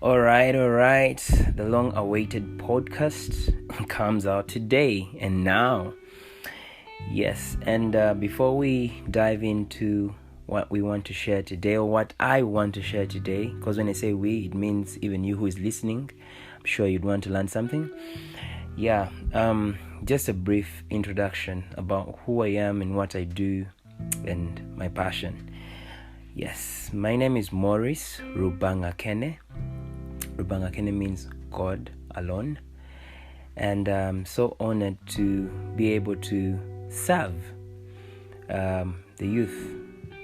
All right. The long-awaited podcast comes out today and now. Yes, and before we dive into what we want to share today, or what I want to share today, because when I say we, it means even you who is listening. I'm sure you'd want to learn something. Yeah, just a brief introduction about who I am and what I do and my passion. Yes, my name is Maurice Rubangakene. Rubangakene means God alone. And I'm so honored to be able to serve the youth,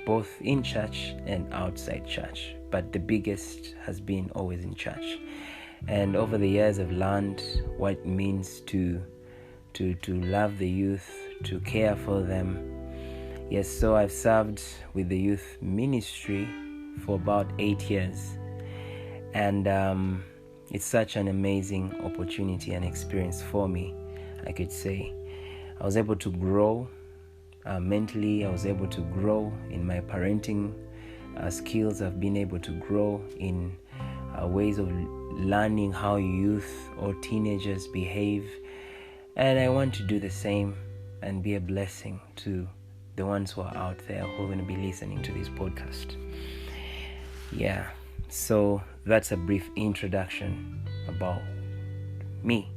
both in church and outside church. But the biggest has been always in church. And over the years, I've learned what it means to love the youth, to care for them. Yes, so I've served with the youth ministry for about 8 years. And it's such an amazing opportunity and experience for me, I could say. I was able to grow mentally. I was able to grow in my parenting skills. I've been able to grow in ways of learning how youth or teenagers behave. And I want to do the same and be a blessing to the ones who are out there who are going to be listening to this podcast. Yeah, so that's a brief introduction about me.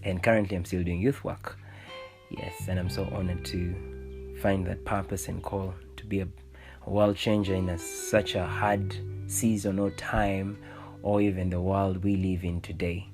And currently I'm still doing youth work. Yes, and I'm so honored to find that purpose and call to be a world changer in such a hard season or time, or even the world we live in today.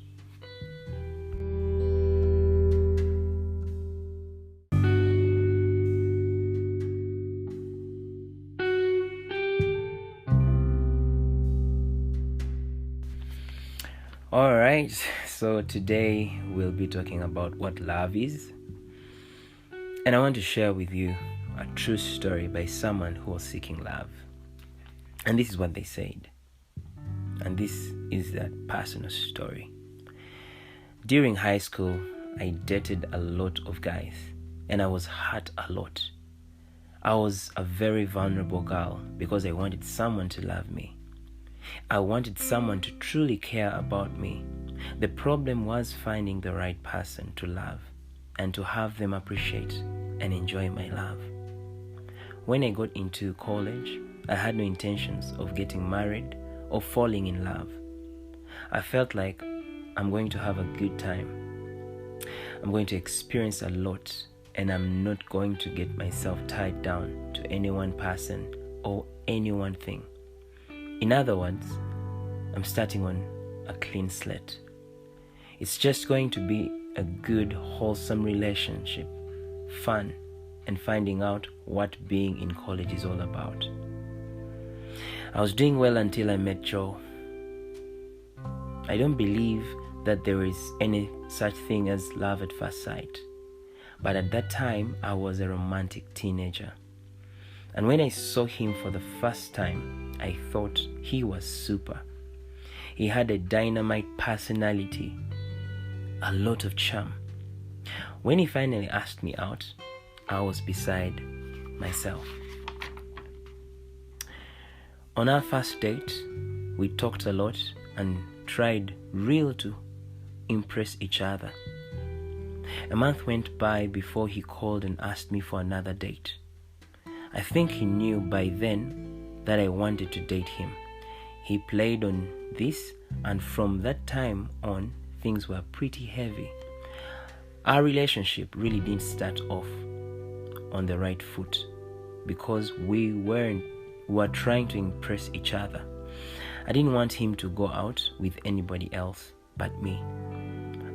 All right, so today we'll be talking about what love is. And I want to share with you a true story by someone who was seeking love. And this is what they said. And this is that personal story. During high school, I dated a lot of guys, and I was hurt a lot. I was a very vulnerable girl because I wanted someone to love me. I wanted someone to truly care about me. The problem was finding the right person to love and to have them appreciate and enjoy my love. When I got into college, I had no intentions of getting married or falling in love. I felt like I'm going to have a good time. I'm going to experience a lot, and I'm not going to get myself tied down to any one person or any one thing. In other words, I'm starting on a clean slate. It's just going to be a good, wholesome relationship, fun, and finding out what being in college is all about. I was doing well until I met Joe. I don't believe that there is any such thing as love at first sight. But at that time, I was a romantic teenager. And when I saw him for the first time, I thought he was super. He had a dynamite personality, a lot of charm. When he finally asked me out, I was beside myself. On our first date, we talked a lot and tried real to impress each other. A month went by before he called and asked me for another date. I think he knew by then that I wanted to date him. He played on this, and from that time on, things were pretty heavy. Our relationship really didn't start off on the right foot because we were trying to impress each other. I didn't want him to go out with anybody else but me.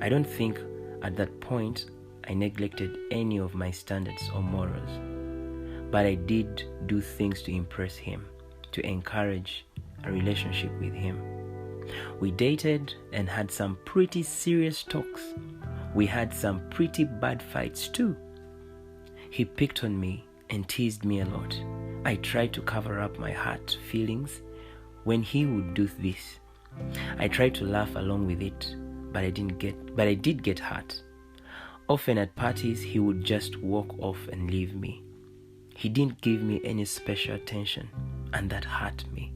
I don't think at that point I neglected any of my standards or morals, but I did do things to impress him, to encourage a relationship with him. We dated and had some pretty serious talks. We had some pretty bad fights too. He picked on me and teased me a lot. I tried to cover up my hurt feelings when he would do this. I tried to laugh along with it, but I did get hurt. Often at parties, he would just walk off and leave me. He didn't give me any special attention, and that hurt me.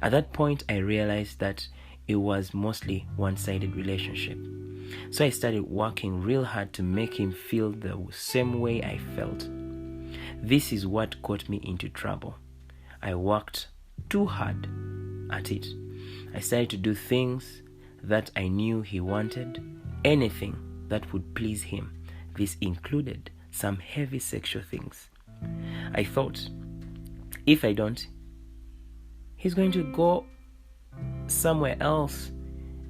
At that point, I realized that it was mostly one-sided relationship. So I started working real hard to make him feel the same way I felt. This is what got me into trouble. I worked too hard at it. I started to do things that I knew he wanted, anything that would please him. This included some heavy sexual things. I thought, if I don't, he's going to go somewhere else,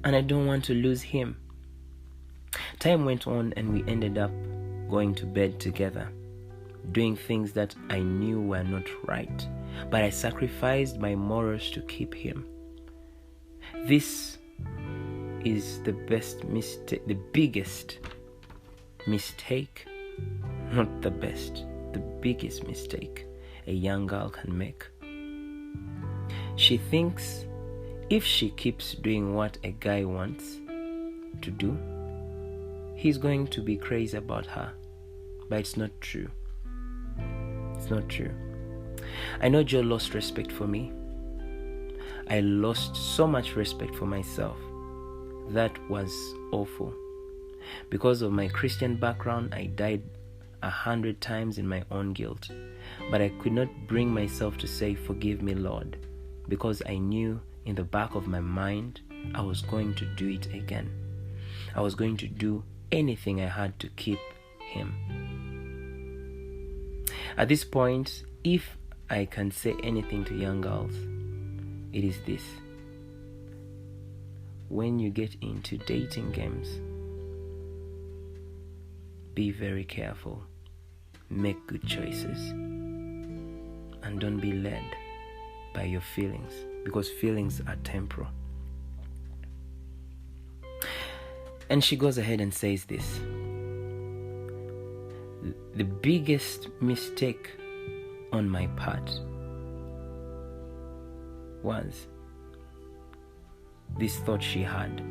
and I don't want to lose him. Time went on, and we ended up going to bed together, doing things that I knew were not right, but I sacrificed my morals to keep him. This is the biggest mistake, not the best, the biggest mistake a young girl can make. She thinks if she keeps doing what a guy wants to do, he's going to be crazy about her. But it's not true. It's not true. I know Joe lost respect for me. I lost so much respect for myself. That was awful. Because of my Christian background, I died 100 times in my own guilt. But I could not bring myself to say, "Forgive me, Lord," because I knew in the back of my mind, I was going to do it again. I was going to do anything I had to keep him. At this point, if I can say anything to young girls, it is this. When you get into dating games, be very careful. Make good choices. And don't be led by your feelings, because feelings are temporal. And she goes ahead and says this. The biggest mistake on my part was this thought she had.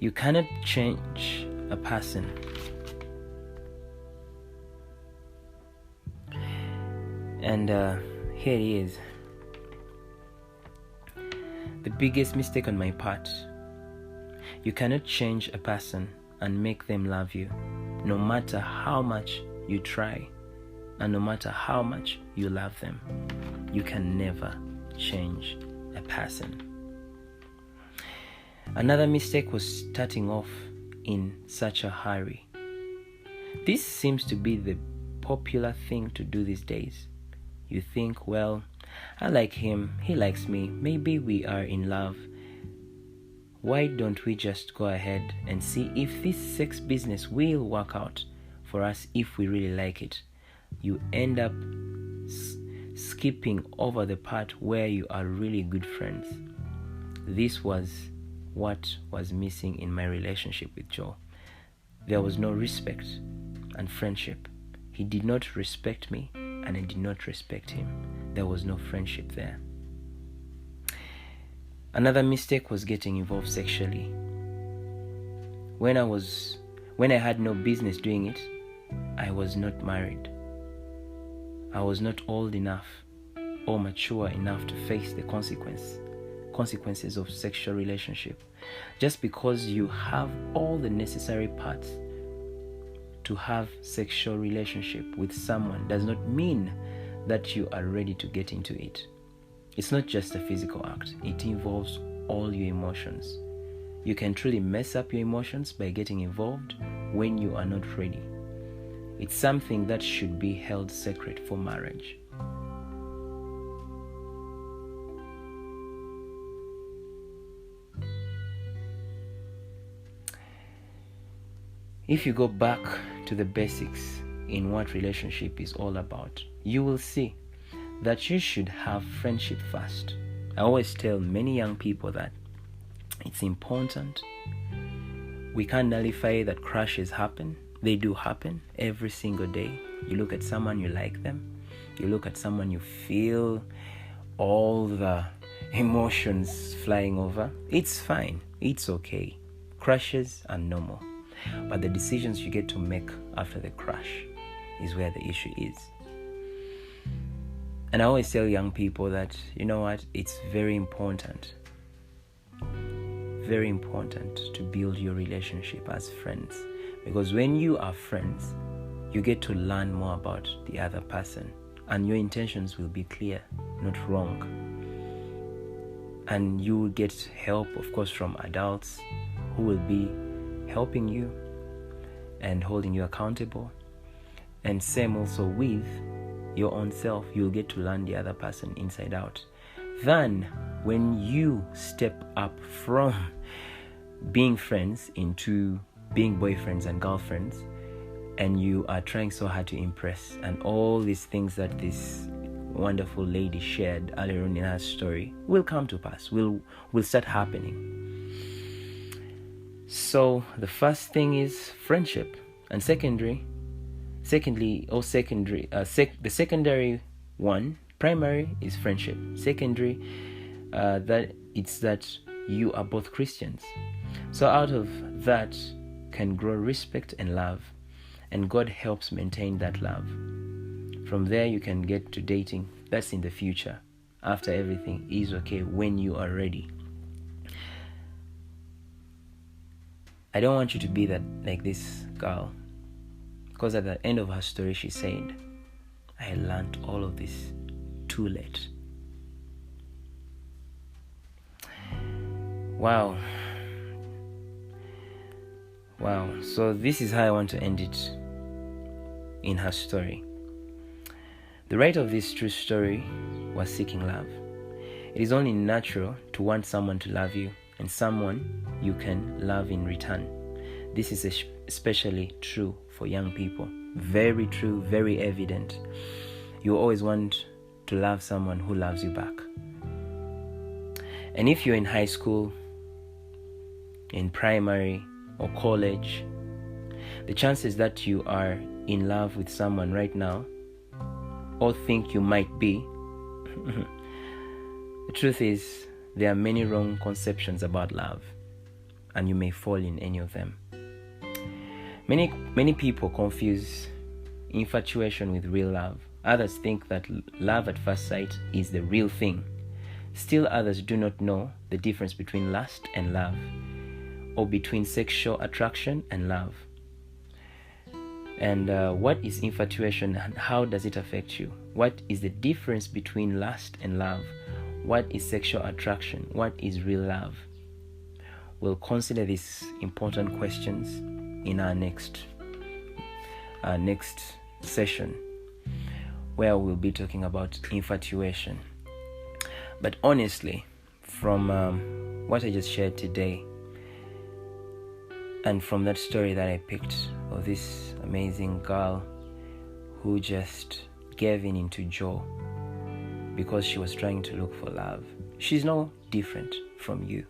You cannot change a person. And here it is. The biggest mistake on my part. You cannot change a person and make them love you, no matter how much you try, and no matter how much you love them. You can never change a person. Another mistake was starting off in such a hurry. This seems to be the popular thing to do these days. You think, well, I like him, he likes me, maybe we are in love. Why don't we just go ahead and see if this sex business will work out for us if we really like it? You end up skipping over the part where you are really good friends. This was what was missing in my relationship with Joe. There was no respect and friendship. He did not respect me, and I did not respect him. There was no friendship there. Another mistake was getting involved sexually. When I had no business doing it, I was not married. I was not old enough or mature enough to face the consequences of sexual relationship. Just because you have all the necessary parts to have sexual relationship with someone does not mean that you are ready to get into it. It's not just a physical act. It involves all your emotions. You can truly mess up your emotions by getting involved when you are not ready. It's something that should be held sacred for marriage. If you go back to the basics in what relationship is all about, you will see that you should have friendship first. I always tell many young people that it's important. We can't nullify that crushes happen. They do happen every single day. You look at someone, you like them. You look at someone, you feel all the emotions flying over. It's fine. It's okay. Crushes are normal. But the decisions you get to make after the crush is where the issue is. And I always tell young people that, you know what, it's very important to build your relationship as friends. Because when you are friends, you get to learn more about the other person, and your intentions will be clear, not wrong. And you will get help, of course, from adults who will be helping you and holding you accountable. And same also with your own self. You'll get to learn the other person inside out. Then when you step up from being friends into being boyfriends and girlfriends, and you are trying so hard to impress, and all these things that this wonderful lady shared earlier on in her story will come to pass, will start happening. So the first thing is friendship, and the secondary one, primary is friendship. Secondary, that you are both Christians. So out of that can grow respect and love, and God helps maintain that love. From there you can get to dating. That's in the future, after everything is okay, when you are ready. I don't want you to be that like this girl, because at the end of her story she said, I learned all of this too late. Wow. So this is how I want to end it in her story. The writer of this true story was seeking love. It is only natural to want someone to love you, and someone you can love in return. This is especially true for young people. Very true, very evident. You always want to love someone who loves you back. And if you're in high school, in primary or college, the chances that you are in love with someone right now, or think you might be, the truth is there are many wrong conceptions about love, and you may fall in any of them. Many people confuse infatuation with real love. Others think that love at first sight is the real thing. Still others do not know the difference between lust and love, or between sexual attraction and love. And what is infatuation, and how does it affect you? What is the difference between lust and love? What is sexual attraction? What is real love? We'll consider these important questions in our next session, where we'll be talking about infatuation. But honestly, from what I just shared today, and from that story that I picked of this amazing girl who just gave in into Joe because she was trying to look for love, she's no different from you.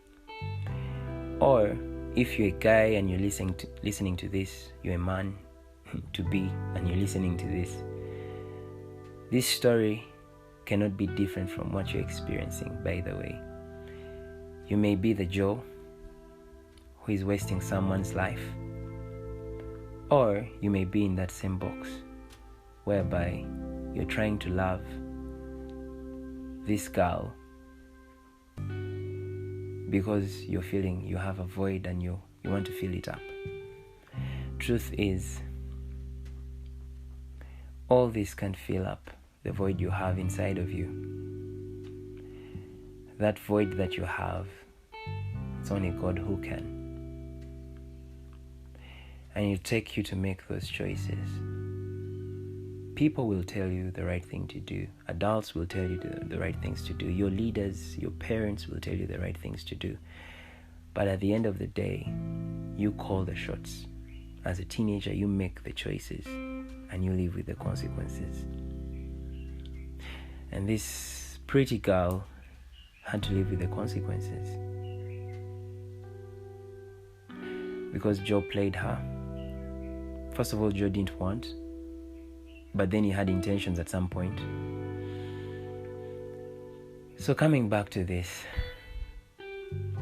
Or if you're a guy and you're listening to this, you're a man to be and you're listening to this story cannot be different from what you're experiencing, by the way. You may be the Joe who is wasting someone's life, or you may be in that same box whereby you're trying to love this girl because you're feeling you have a void and you want to fill it up. Truth is, all this can fill up the void you have inside of you. That void that you have, it's only God who can. And it'll take you to make those choices. People will tell you the right thing to do. Adults will tell you the right things to do. Your leaders, your parents will tell you the right things to do. But at the end of the day, you call the shots. As a teenager, you make the choices and you live with the consequences. And this pretty girl had to live with the consequences because Joe played her. First of all, Joe didn't want, but then he had intentions at some point. So coming back to this,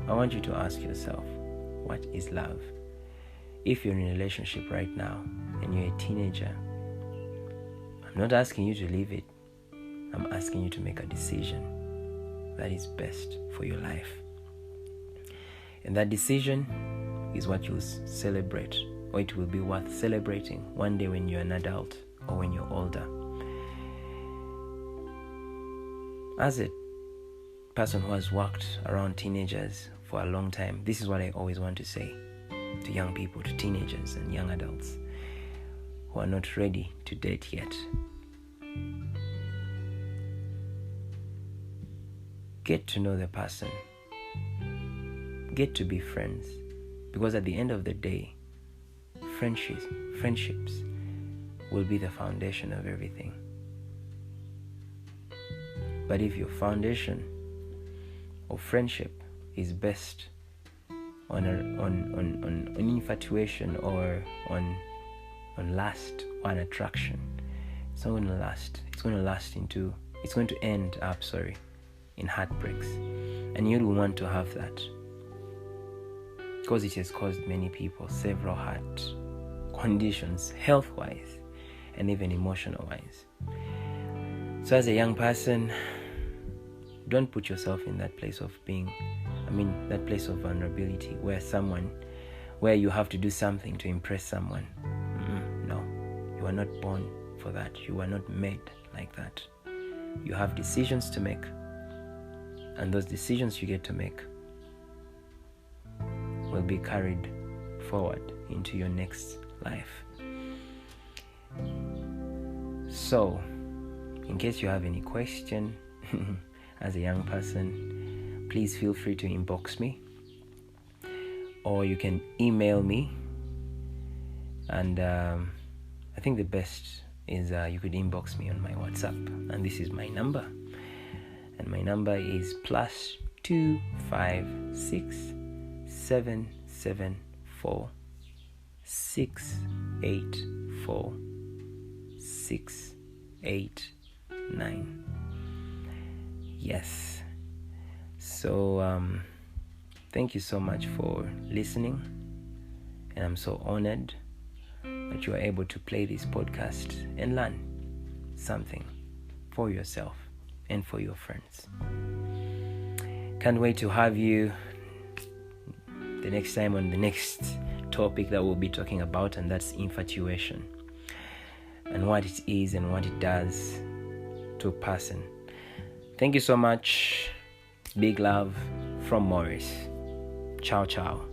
I want you to ask yourself, what is love? If you're in a relationship right now and you're a teenager, I'm not asking you to leave it. I'm asking you to make a decision that is best for your life. And that decision is what you'll celebrate, or it will be worth celebrating one day when you're an adult or when you're older. As a person who has worked around teenagers for a long time, this is what I always want to say to young people, to teenagers and young adults who are not ready to date yet. Get to know the person. Get to be friends. Because at the end of the day, friendships will be the foundation of everything. But if your foundation of friendship is based on infatuation or on lust or an attraction, it's not going to last. It's going to end up in heartbreaks. And you don't want to have that, because it has caused many people several heart conditions, health-wise and even emotional-wise. So as a young person, don't put yourself in that place of that place of vulnerability where you have to do something to impress someone. No, you are not born for that. You are not made like that. You have decisions to make, and those decisions you get to make will be carried forward into your next life. So, in case you have any question as a young person, please feel free to inbox me, or you can email me. And I think the best is you could inbox me on my WhatsApp, and this is my number. And my number is +256 774 684 689. Yes. So thank you so much for listening, and I'm so honored that you are able to play this podcast and learn something for yourself and for your friends. Can't wait to have you the next time on the next topic that we'll be talking about, and that's infatuation and what it is and what it does to a person. Thank you so much. Big love from Morris. Ciao, ciao.